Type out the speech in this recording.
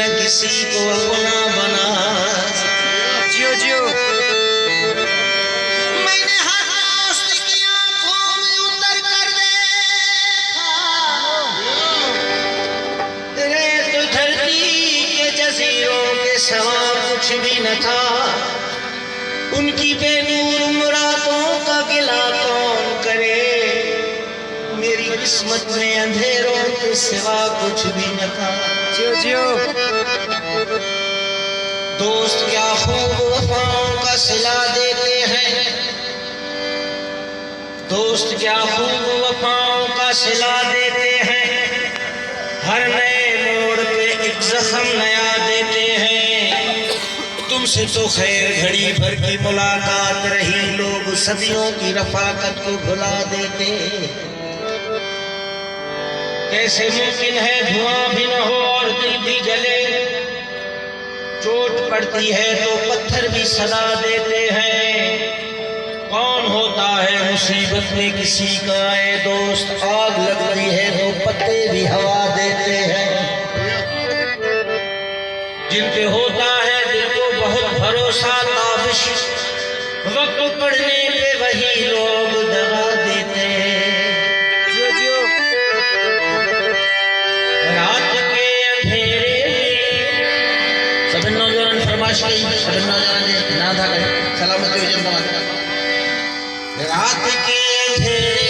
न किसी को अपना बना। जियो जियो। मैंने हर दोस्त की आंखों में उतर कर देखा, रेत धरती के जजीरों के सवा कुछ भी न था। उनकी बेनूर मुरादों का गिला कौन करे, मेरी किस्मत में अंधेरों के सिवा कुछ भी न था। जियो जियो। दोस्त क्या खूब वफाओं का सिला देते हैं, दोस्त क्या खूब वफाओं का सिला देते हैं। हर नए मोड़ पे एक जख्म नया देते हैं। तुमसे तो खैर घड़ी भर की मुलाकात रही, लोग सदियों की रफाकत को भुला देते। कैसे मुमकिन है धुआं भी न हो और दिल भी जले, चोट पड़ती है तो पत्थर भी सदा देते हैं। कौन होता है मुसीबत में किसी का ए दोस्त, आग लगती है तो पत्ते भी हवा देते हैं। जिन पे होता है दिल को बहुत भरोसा ताबिश, वक्त पड़ने पे वही लोग दगा देते हैं। जियो जियो। रात के अंधेरे सब नौजवान फरमाइश की, सब नौजवान ने ना था सलामती हो जाए। रात के अंधेरे